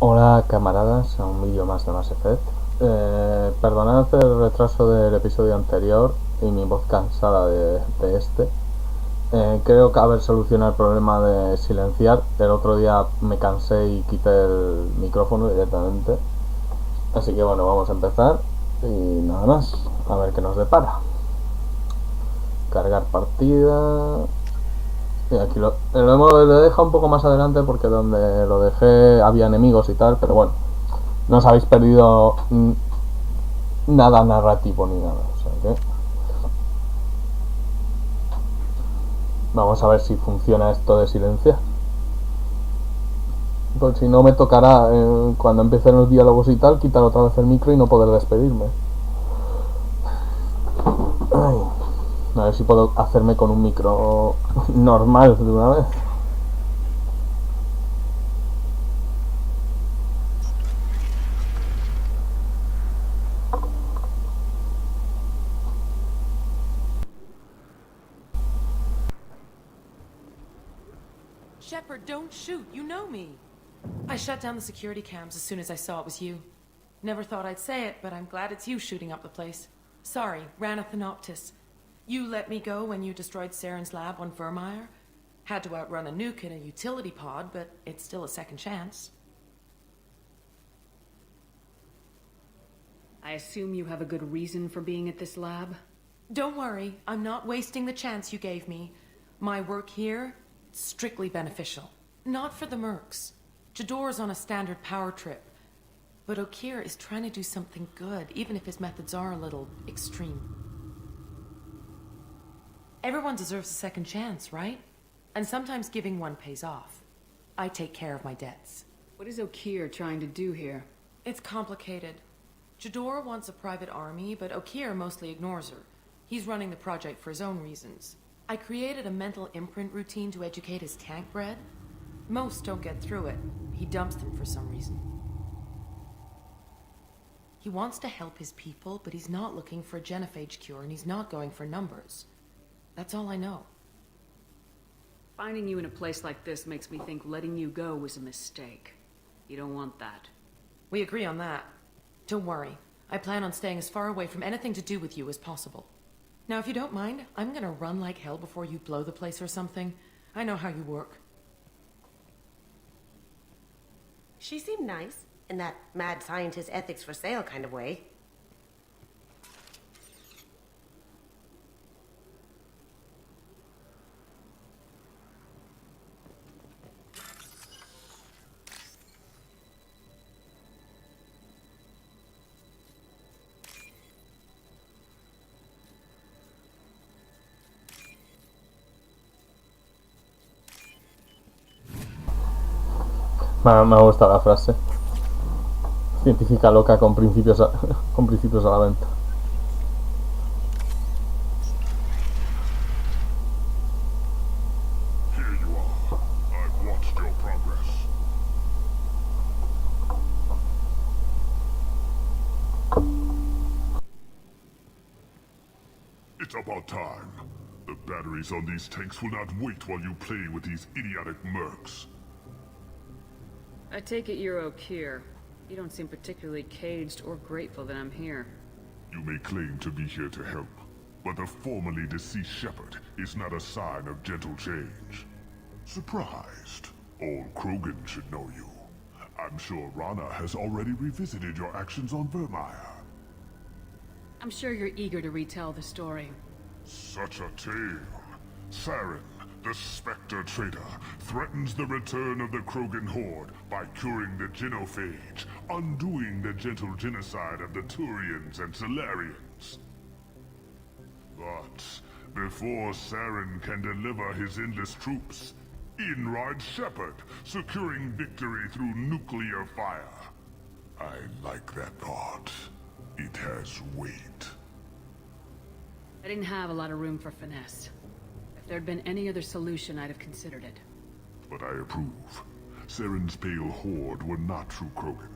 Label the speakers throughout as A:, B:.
A: Hola camaradas, a un vídeo más de Mass Effect. Perdonad el retraso del episodio anterior y mi voz cansada de este. Creo que haber solucionado el problema de silenciar. El otro día me cansé y quité el micrófono directamente. Así que bueno, vamos a empezar y nada más, a ver qué nos depara. Cargar partida. Y aquí lo he dejado un poco más adelante porque donde lo dejé había enemigos y tal, pero bueno, no os habéis perdido nada narrativo ni nada, o sea que vamos a ver si funciona esto de silenciar. Pues si no me tocará cuando empiecen los diálogos y tal quitar otra vez el micro y no poder despedirme. Ay, a ver si puedo hacerme con un micro normal de una vez.
B: Shepard, don't shoot. You know me. I shut down the security cams as soon as I saw it was you. Never thought I'd say it, but I'm glad it's you shooting up the place. Sorry, Ranathanoptis. You let me go when you destroyed Saren's lab on Vermeer. Had to outrun a nuke in a utility pod, but it's still a second chance.
C: I assume you have a good reason for being at this lab?
B: Don't worry, I'm not wasting the chance you gave me. My work here, strictly beneficial. Not for the mercs. Jador's on a standard power trip. But Okir is trying to do something good, even if his methods are a little extreme. Everyone deserves a second chance, right? And sometimes giving one pays off. I take care of my debts.
C: What is Okir trying to do here?
B: It's complicated. Jador wants a private army, but Okir mostly ignores her. He's running the project for his own reasons. I created a mental imprint routine to educate his tank bred. Most don't get through it. He dumps them for some reason. He wants to help his people, but he's not looking for a genophage cure, and he's not going for numbers. That's all I know.
C: Finding you in a place like this makes me think letting you go was a mistake. You don't want that.
B: We agree on that. Don't worry. I plan on staying as far away from anything to do with you as possible. Now, if you don't mind, I'm gonna run like hell before you blow the place or something. I know how you work.
D: She seemed nice, in that mad scientist ethics for sale kind of way.
A: Me gusta la frase. Científica loca con principios con principios a la venta.
E: Here you are. I've watched your progress. It's about time. The batteries on these tanks will not wait while you play with these idiotic mercs.
C: I take it you're Okir. You don't seem particularly caged or grateful that I'm here.
E: You may claim to be here to help, but the formerly deceased Shepard is not a sign of gentle change. Surprised? All Krogan should know you. I'm sure Rana has already revisited your actions on Vermeer.
C: I'm sure you're eager to retell the story.
E: Such a tale. Saren, the Spectre traitor, threatens the return of the Krogan horde by curing the genophage, undoing the gentle genocide of the Turians and Solarians. But before Saren can deliver his endless troops, in rides Shepard, securing victory through nuclear fire. I like that thought. It has weight.
C: I didn't have a lot of room for finesse. If there'd been any other solution, I'd have considered it.
E: But I approve. Saren's pale horde were not true Krogan.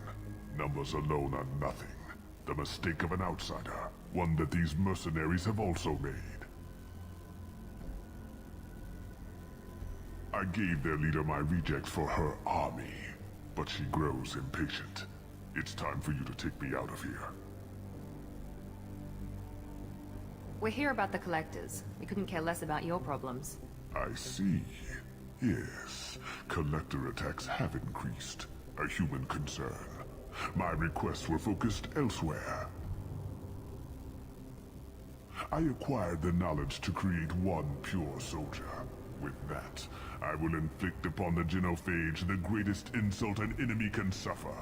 E: Numbers alone are nothing. The mistake of an outsider, one that these mercenaries have also made. I gave their leader my rejects for her army. but she grows impatient. It's time for you to take me out of here.
F: We're here about the collectors. We couldn't care less about your problems.
E: I see. Yes, collector attacks have increased. A human concern. My requests were focused elsewhere. I acquired the knowledge to create one pure soldier. With that, I will inflict upon the genophage the greatest insult an enemy can suffer.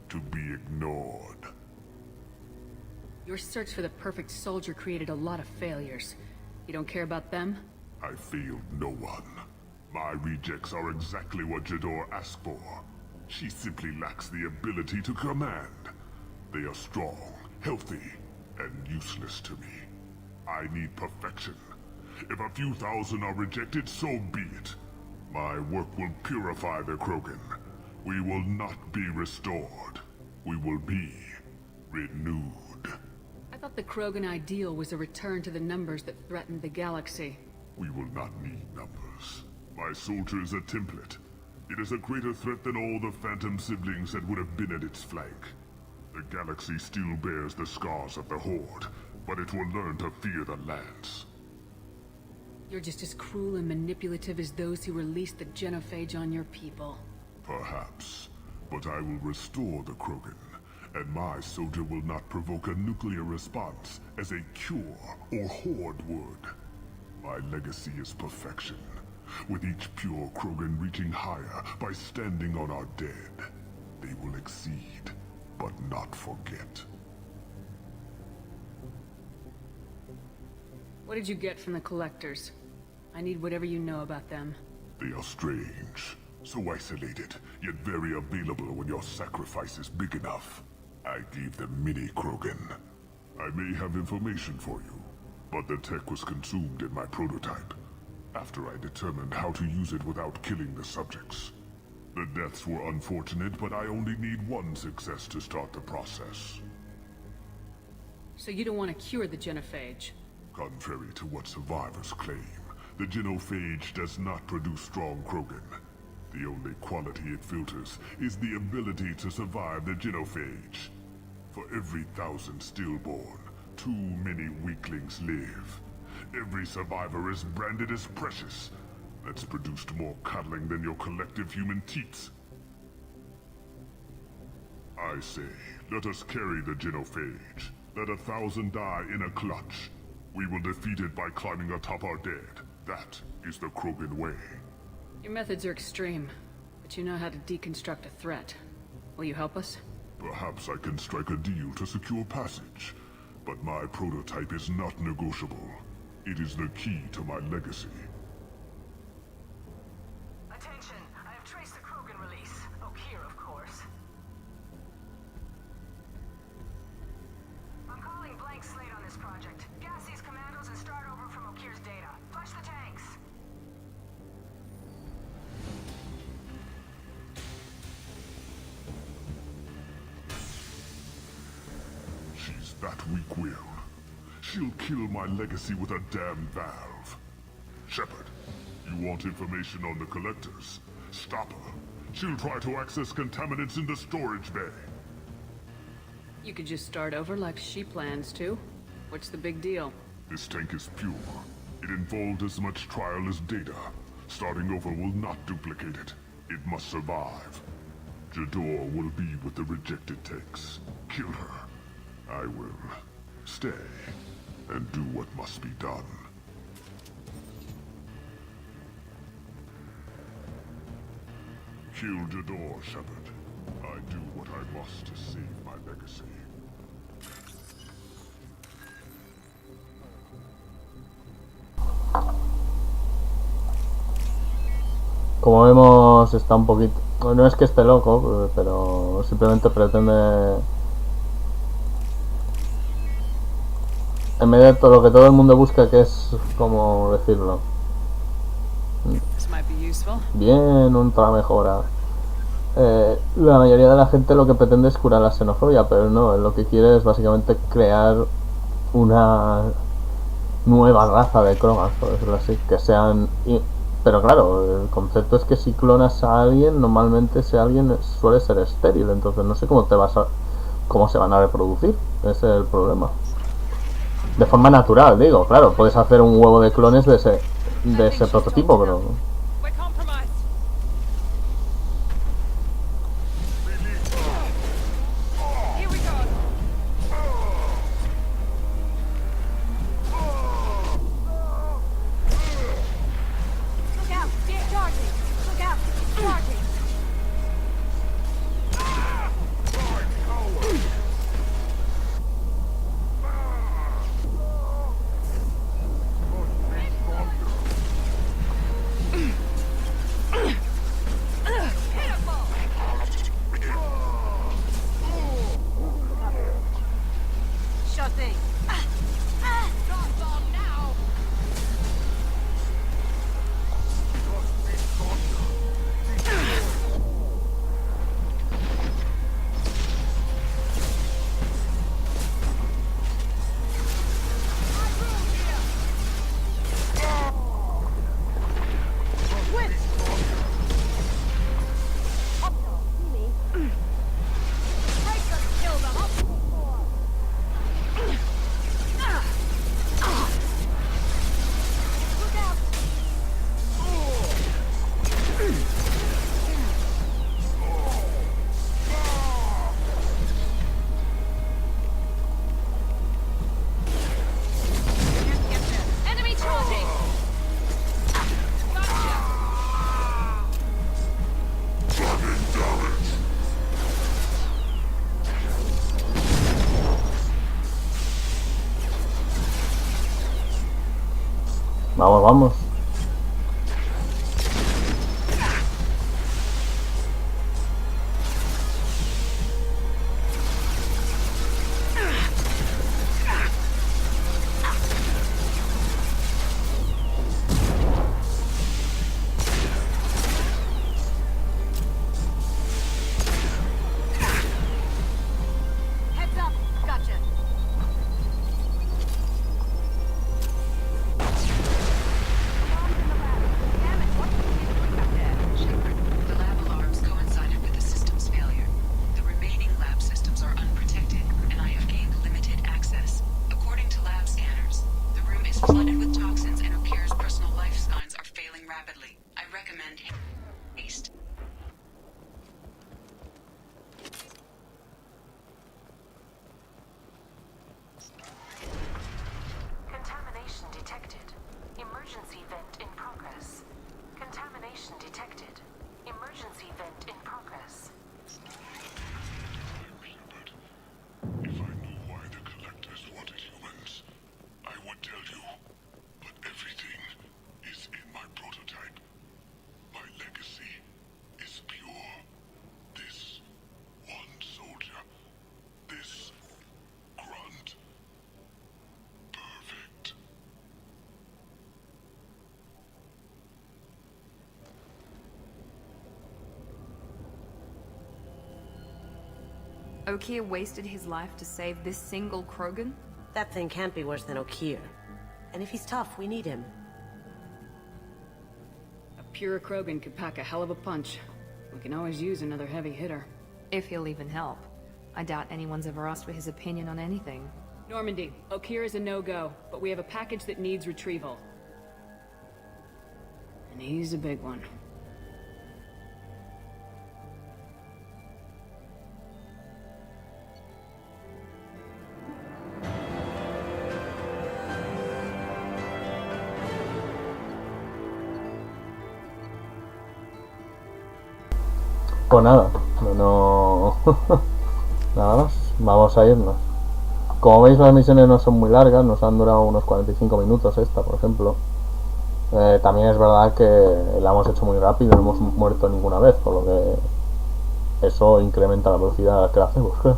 E: To be ignored.
C: Your search for the perfect soldier created a lot of failures. You don't care about them?
E: I failed no one. My rejects are exactly what Jador asked for. She simply lacks the ability to command. They are strong, healthy, and useless to me. I need perfection. If a few thousand are rejected, so be it. My work will purify the Krogan. We will not be restored. We will be renewed.
C: I thought the Krogan ideal was a return to the numbers that threatened the galaxy.
E: We will not need numbers. My soldier is a template. It is a greater threat than all the Phantom siblings that would have been at its flank. The galaxy still bears the scars of the Horde, but it will learn to fear the Lance.
C: You're just as cruel and manipulative as those who released the genophage on your people.
E: Perhaps, but I will restore the Krogan, and my soldier will not provoke a nuclear response as a cure or Horde would. My legacy is perfection, with each pure Krogan reaching higher by standing on our dead. They will exceed, but not forget.
C: What did you get from the collectors? I need whatever you know about them.
E: They are strange, so isolated, yet very available when your sacrifice is big enough. I gave them mini Krogan. I may have information for you, but the tech was consumed in my prototype, after I determined how to use it without killing the subjects. The deaths were unfortunate, but I only need one success to start the process.
C: So you don't want to cure the genophage?
E: Contrary to what survivors claim, the genophage does not produce strong Krogan. The only quality it filters is the ability to survive the genophage. For every 1,000 stillborn, too many weaklings live. Every survivor is branded as precious. That's produced more cuddling than your collective human teats. I say, let us carry the genophage. Let 1,000 die in a clutch. We will defeat it by climbing atop our dead. That is the Krogan way.
C: Your methods are extreme, but you know how to deconstruct a threat. Will you help us?
E: Perhaps I can strike a deal to secure passage, but my prototype is not negotiable. It is the key to my legacy.
G: Attention! I have traced the Krogan release. Okeer, of course. I'm calling blank slate on this project. Gas these commandos and start over from Okeer's data. Flush the tanks!
E: She's that weak-willed. She'll kill my legacy with a damn valve. Shepard, you want information on the collectors? Stop her. She'll try to access contaminants in the storage bay.
C: You could just start over like she plans to. What's the big deal?
E: This tank is pure. It involved as much trial as data. Starting over will not duplicate it. It must survive. Jador will be with the rejected tanks. Kill her. I will stay and do what must be done. Kill Jador, Shepard. I do what I must to save my legacy.
A: Como vemos, está un poquito... No es que esté loco, pero simplemente pretende... En vez de todo lo que todo el mundo busca, que es... ¿Cómo decirlo?
C: This might be useful.
A: Bien, otra mejora. La mayoría de la gente lo que pretende es curar la xenofobia, pero no, lo que quiere es básicamente crear una nueva raza de Krogan, por decirlo así, que sean Pero claro, el concepto es que si clonas a alguien, normalmente ese alguien suele ser estéril, entonces no sé cómo se van a reproducir. Ese es el problema. De forma natural, digo, claro, puedes hacer un huevo de clones de ese prototipo, pero...
H: We're compromised. Here we go. Look out! It's charging! Look out! It's charging!
D: Sure thing.
H: Not on now! Enemy charging! Gotcha!
A: Vamos, vamos.
D: Heads up. Gotcha.
C: Shepard, the lab alarms coincided with the system's failure. The remaining lab systems are unprotected, and I have gained limited access. According to lab scanners, the room is flooded with toxins and Okir's personal life signs are failing rapidly. I recommend haste.
G: Contamination detected. Emergency vent in progress. Contamination detected. Emergency vent in progress.
E: If I knew why the collectors wanted humans, I would tell you. But everything is in my prototype. My legacy is pure. This one soldier. This grunt. Perfect.
F: Okir wasted his life to save this single Krogan?
D: That thing can't be worse than Okir. And if he's tough, we need him.
C: A pure Krogan could pack a hell of a punch. We can always use another heavy hitter.
F: If he'll even help. I doubt anyone's ever asked for his opinion on anything.
C: Normandy, Okir is a no-go, but we have a package that needs retrieval. And he's a big one.
A: Pues nada, no... nada más, vamos a irnos. Como veis, las misiones no son muy largas, nos han durado unos 45 minutos esta, por ejemplo. También es verdad que la hemos hecho muy rápido, no hemos muerto ninguna vez, por lo que eso incrementa la velocidad a la que la hacemos, claro.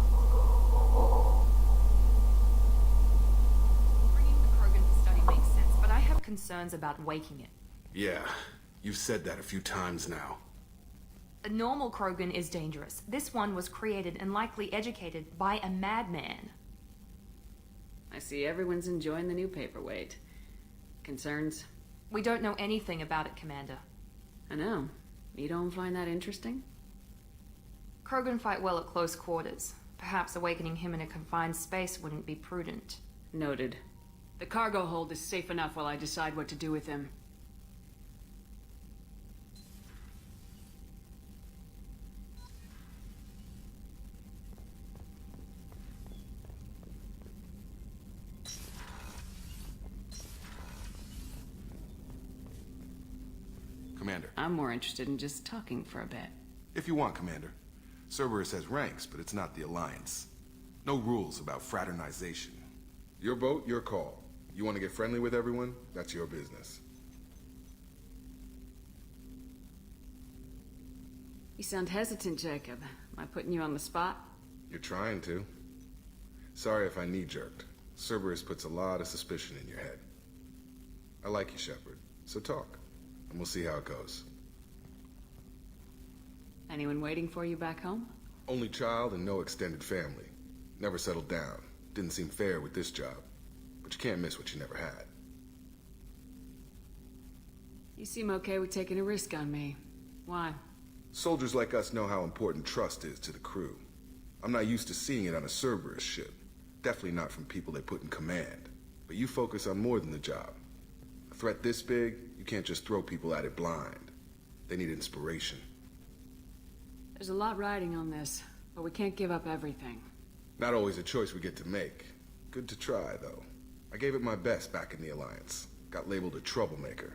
F: Bringing the Krogan to study makes sense, but I have concerns about waking it.
I: Yeah, you've said that a few times now.
F: A normal Krogan is dangerous. This one was created and likely educated by a madman.
C: I see everyone's enjoying the new paperweight. Concerns?
F: We don't know anything about it, Commander.
J: I know. You don't find that interesting?
F: Krogan fight well at close quarters. Perhaps awakening him in a confined space wouldn't be prudent.
J: Noted. The cargo hold is safe enough while I decide what to do with him.
I: Commander.
J: I'm more interested in just talking for a bit.
I: If you want, Commander. Cerberus has ranks, but it's not the Alliance. No rules about fraternization. Your vote, your call. You want to get friendly with everyone? That's your business.
J: You sound hesitant, Jacob. Am I putting you on the spot?
I: You're trying to. Sorry if I knee-jerked. Cerberus puts a lot of suspicion in your head. I like you, Shepard, so talk, and we'll see how it goes.
J: Anyone waiting for you back home?
I: Only child and no extended family. Never settled down. Didn't seem fair with this job. But you can't miss what you never had.
J: You seem okay with taking a risk on me. Why?
I: Soldiers like us know how important trust is to the crew. I'm not used to seeing it on a Cerberus ship. Definitely not from people they put in command. But you focus on more than the job. A threat this big, you can't just throw people at it blind. They need inspiration.
J: There's a lot riding on this, but we can't give up everything.
I: Not always a choice we get to make. Good to try, though. I gave it my best back in the Alliance. Got labeled a troublemaker.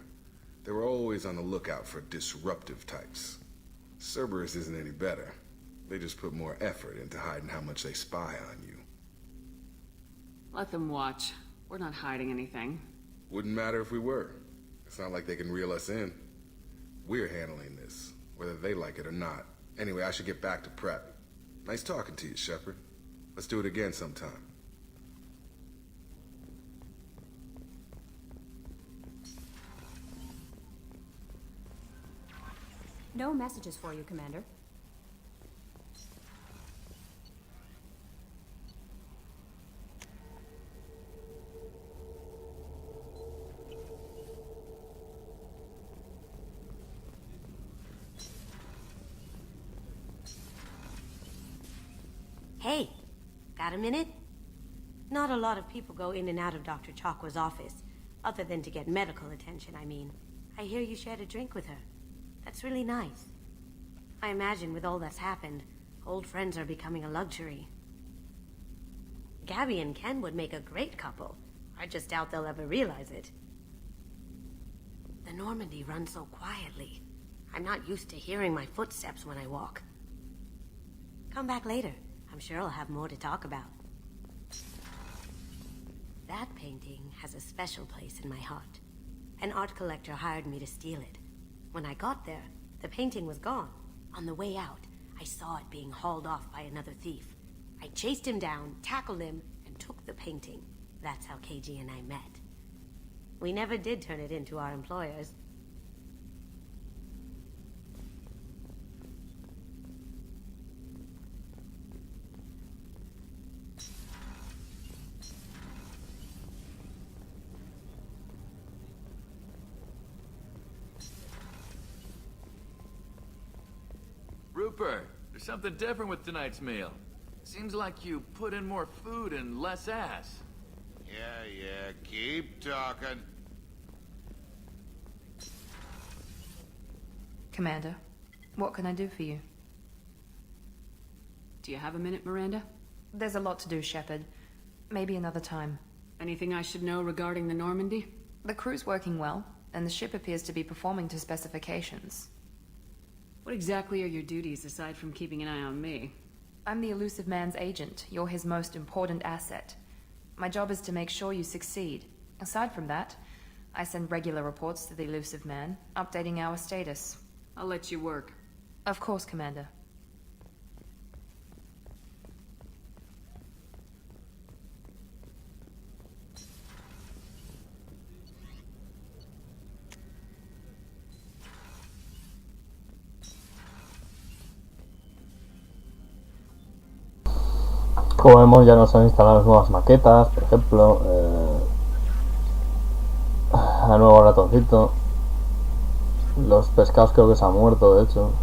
I: They were always on the lookout for disruptive types. Cerberus isn't any better. They just put more effort into hiding how much they spy on you.
J: Let them watch. We're not hiding anything.
I: Wouldn't matter if we were. It's not like they can reel us in. We're handling this, whether they like it or not. Anyway, I should get back to prep. Nice talking to you, Shepard. Let's do it again sometime.
H: No messages for you, Commander.
D: Hey, got a minute? Not a lot of people go in and out of Dr. Chakwa's office, other than to get medical attention, I mean. I hear you shared a drink with her. That's really nice. I imagine with all that's happened, old friends are becoming a luxury. Gabby and Ken would make a great couple. I just doubt they'll ever realize it. The Normandy runs so quietly. I'm not used to hearing my footsteps when I walk. Come back later. I'm sure I'll have more to talk about. That painting has a special place in my heart. An art collector hired me to steal it. When I got there, the painting was gone. On the way out, I saw it being hauled off by another thief. I chased him down, tackled him, and took the painting. That's how KG and I met. We never did turn it into our employers.
K: Rupert, there's something different with tonight's meal. Seems like you put in more food and less ass.
L: Yeah, keep talking.
F: Commander, what can I do for you?
J: Do you have a minute, Miranda?
F: There's a lot to do, Shepard. Maybe another time.
J: Anything I should know regarding the Normandy?
F: The crew's working well, and the ship appears to be performing to specifications.
J: What exactly are your duties aside from keeping an eye on me?
F: I'm the elusive man's agent. You're his most important asset. My job is to make sure you succeed. Aside from that, I send regular reports to the elusive man, updating our status.
J: I'll let you work.
F: Of course, Commander.
A: Como vemos, ya nos han instalado las nuevas maquetas, por ejemplo. Al nuevo ratoncito. Los pescados creo que se han muerto, de hecho.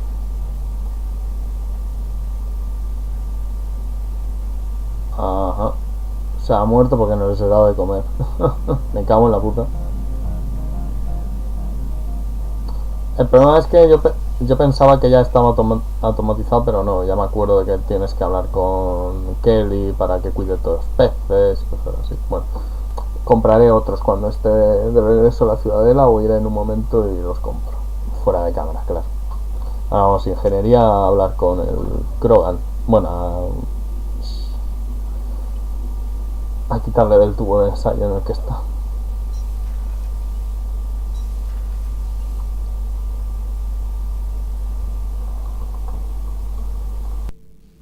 A: Ajá. Se ha muerto porque no les he dado de comer. Me cago en la puta. El problema es que yo pensaba que ya estaba automatizado, pero no. Ya me acuerdo de que tienes que hablar con Kelly para que cuide todos los peces, cosas así. Bueno, compraré otros cuando esté de regreso a la ciudadela, o iré en un momento y los compro. Fuera de cámara, claro. Ahora vamos, ingeniería, a hablar con el Krogan. Bueno, a quitarle del tubo de ensayo en el que está.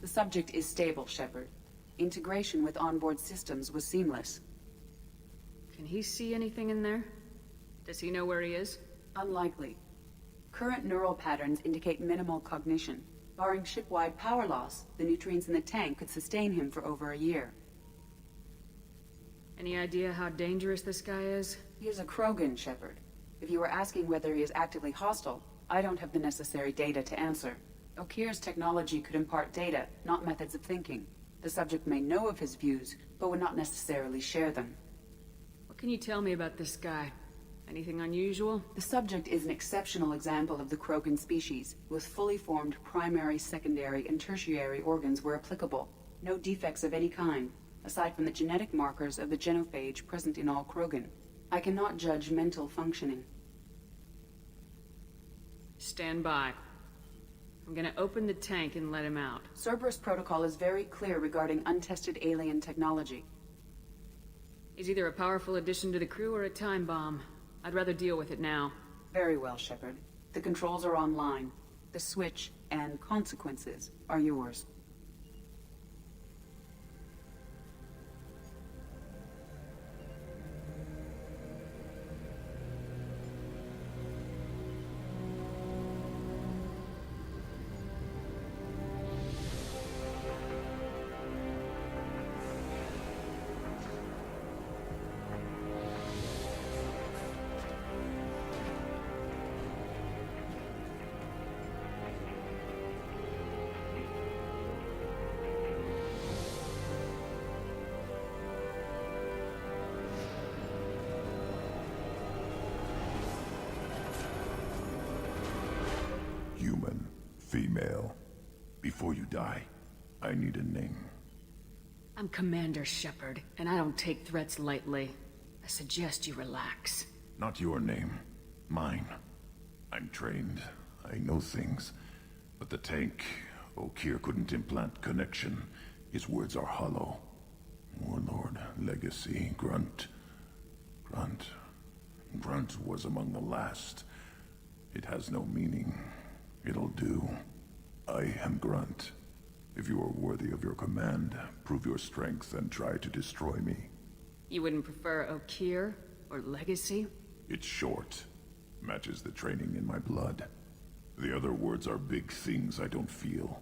C: The subject is stable, Shepard. Integration with onboard systems was seamless.
J: Can he see anything in there? Does he know where he is?
C: Unlikely. Current neural patterns indicate minimal cognition. Barring ship-wide power loss, the nutrients in the tank could sustain him for over a year.
J: Any idea how dangerous this guy is?
C: He is a Krogan, Shepard. If you were asking whether he is actively hostile, I don't have the necessary data to answer. Okir's technology could impart data, not methods of thinking. The subject may know of his views, but would not necessarily share them.
J: What can you tell me about this guy? Anything unusual?
C: The subject is an exceptional example of the Krogan species, with fully formed primary, secondary, and tertiary organs where applicable. No defects of any kind, aside from the genetic markers of the genophage present in all Krogan. I cannot judge mental functioning.
J: Stand by. I'm gonna open the tank and let him out.
C: Cerberus protocol is very clear regarding untested alien technology.
J: He's either a powerful addition to the crew or a time bomb. I'd rather deal with it now.
C: Very well, Shepard. The controls are online. The switch and consequences are yours.
M: Human, female. Before you die, I need a name.
J: I'm Commander Shepard, and I don't take threats lightly. I suggest you relax.
M: Not your name. Mine. I'm trained. I know things. But the tank, Okir couldn't implant connection. His words are hollow. Warlord, legacy, Grunt. Grunt was among the last. It has no meaning. It'll do. I am Grunt. If you are worthy of your command, prove your strength and try to destroy me.
J: You wouldn't prefer Okir or legacy?
M: It's short. Matches the training in my blood. The other words are big things I don't feel.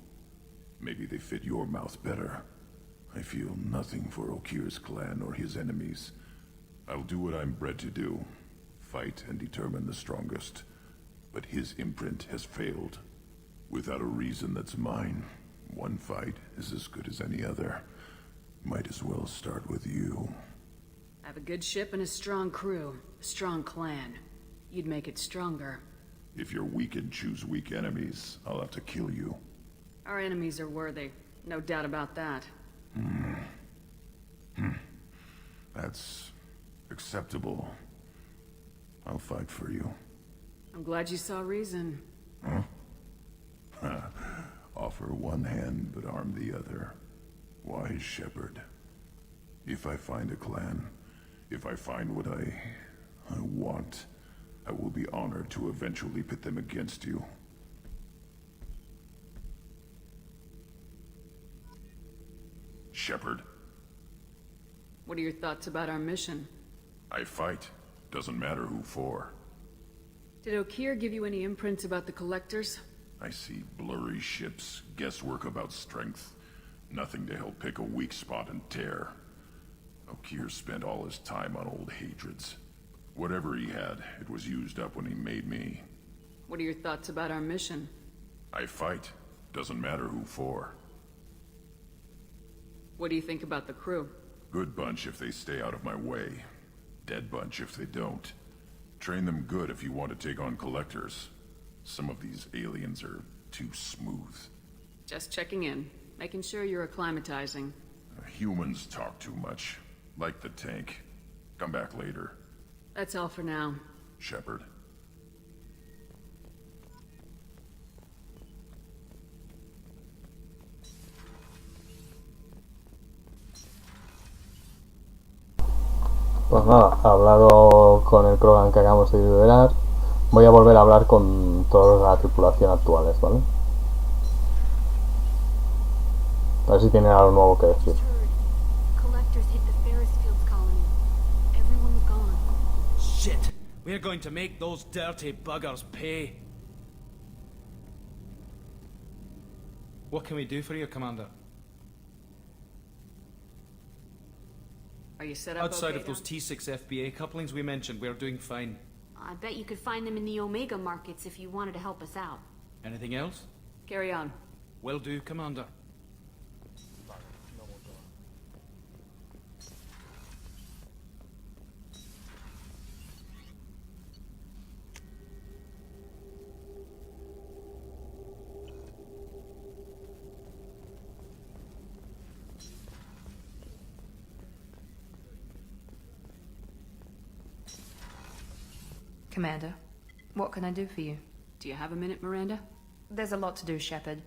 M: Maybe they fit your mouth better. I feel nothing for Okir's clan or his enemies. I'll do what I'm bred to do. Fight and determine the strongest. But his imprint has failed. Without a reason that's mine, one fight is as good as any other. Might as well start with you.
J: I have a good ship and a strong crew. A strong clan. You'd make it stronger.
M: If you're weak and choose weak enemies, I'll have to kill you.
J: Our enemies are worthy. No doubt about that.
M: That's acceptable. I'll fight for you.
J: I'm glad you saw reason.
M: Huh? Offer one hand, but arm the other. Wise shepherd. If I find a clan, if I find what I want, I will be honored to eventually pit them against you. Shepherd.
J: What are your thoughts about our mission?
M: I fight. Doesn't matter who for.
J: Did Okir give you any imprints about the Collectors?
M: I see blurry ships, guesswork about strength. Nothing to help pick a weak spot and tear. Okir spent all his time on old hatreds. Whatever he had, it was used up when he made me.
J: What are your thoughts about our mission?
M: I fight. Doesn't matter who for.
J: What do you think about the crew?
M: Good bunch if they stay out of my way. Dead bunch if they don't. Train them good if you want to take on collectors. Some of these aliens are too smooth.
J: Just checking in, making sure you're acclimatizing.
M: Humans talk too much. Like the tank. Come back later.
J: That's all for now.
M: Shepard.
A: Pues nada, hablado con el Krogan que acabamos de liberar, voy a volver a hablar con todos los de la tripulación actuales, ¿vale? A ver si tienen algo nuevo que decir.
H: Collectors hit the Ferris Fields colony. Everyone's gone.
N: Shit! We're going to make those dirty buggers pay. What can we do for you, Commander?
J: Are you set up
N: Outside
J: okay,
N: of those T6 FBA couplings we mentioned, we're doing fine.
H: I bet you could find them in the Omega markets if you wanted to help us out.
N: Anything else?
J: Carry on.
N: Will do, Commander.
F: Commander, what can I do for you?
J: Do you have a minute, Miranda?
F: There's a lot to do, Shepard.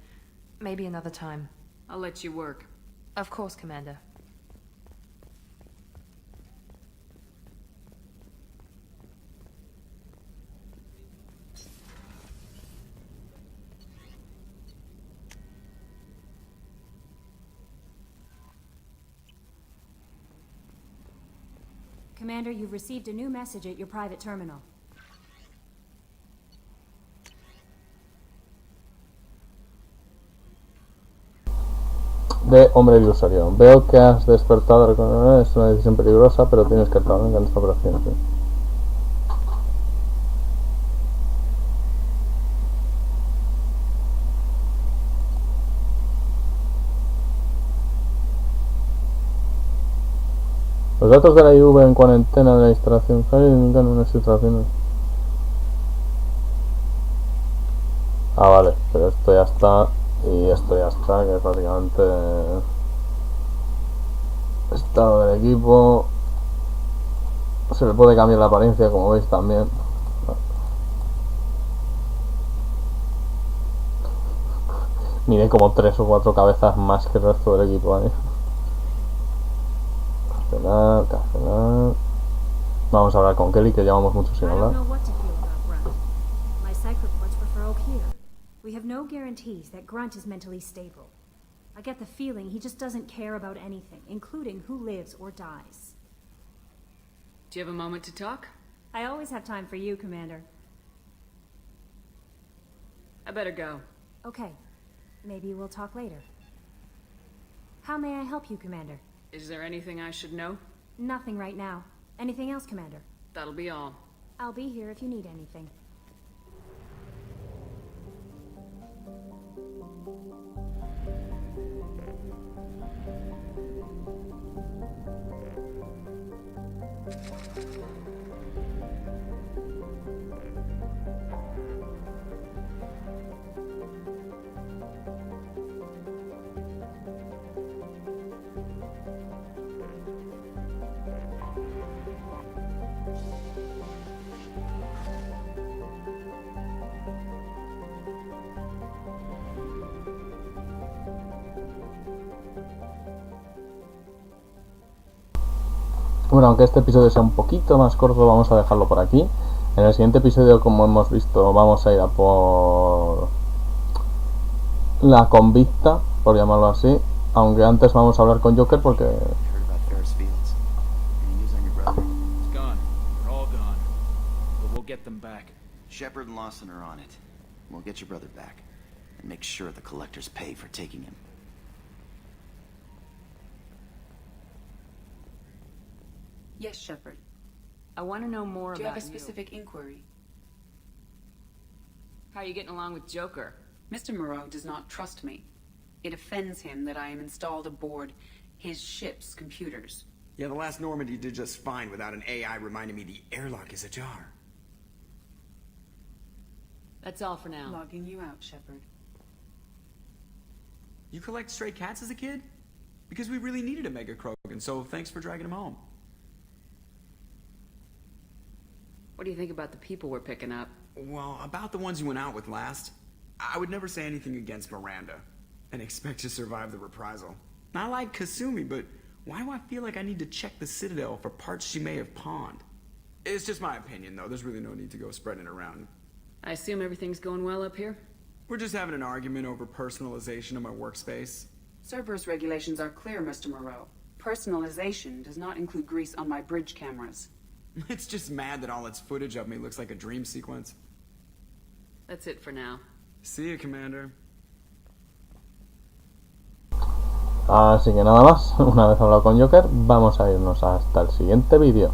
F: Maybe another time.
J: I'll let you work.
F: Of course, Commander.
O: Commander, you've received a new message at your private terminal.
A: De hombre ilusorio. Veo que has despertado. Es una decisión peligrosa, pero tienes que estar en esta operación. ¿Sí? Los datos de la IV en cuarentena de la instalación indican unas instalaciones. Ah, vale, pero esto ya está. Y esto ya está, que es básicamente estado del equipo. Se le puede cambiar la apariencia, como veis también. Mide como 3 o 4 cabezas más que el resto del equipo ahí. Cancelar. Vamos a hablar con Kelly, que llevamos mucho sin hablar.
O: We have no guarantees that Grunt is mentally stable. I get the feeling he just doesn't care about anything, including who lives or dies.
J: Do you have a moment to talk?
O: I always have time for you, Commander.
J: I better go.
O: Okay. Maybe we'll talk later. How may I help you, Commander?
J: Is there anything I should know?
O: Nothing right now. Anything else, Commander?
J: That'll be all.
O: I'll be here if you need anything.
A: Bueno, aunque este episodio sea un poquito más corto, vamos a dejarlo por aquí. En el siguiente episodio, como hemos visto, vamos a ir a por la convicta, por llamarlo así. Aunque antes vamos a hablar con Joker porque...
P: Shepard and Lawson are on it. We'll get your brother back. And make sure the collectors pay for taking him.
J: Yes, Shepard. I want to know more
C: Do you
J: about
C: have a specific inquiry?
J: How are you getting along with Joker?
C: Mr. Moreau does not trust me. It offends him that I am installed aboard his ship's computers.
Q: Yeah, the last Normandy did just fine without an AI reminding me the airlock is ajar.
J: That's all for now.
C: Logging you out, Shepard.
Q: You collect stray cats as a kid? Because we really needed a Mega Krogan, so thanks for dragging him home.
J: What do you think about the people we're picking up?
Q: Well, about the ones you went out with last, I would never say anything against Miranda, and expect to survive the reprisal. I like Kasumi, but why do I feel like I need to check the Citadel for parts she may have pawned? It's just my opinion, though. There's really no need to go spreading it around.
J: I assume everything's going well up here?
Q: We're just having an argument over personalization of my workspace.
C: Cerberus regulations are clear, Mr. Moreau. Personalization does not include grease on my bridge cameras.
Q: It's just mad that all its footage of me looks like a dream sequence.
J: That's it for now.
Q: See you, Commander.
A: Así que nada más, una vez hablado con Joker, vamos a irnos hasta el siguiente vídeo.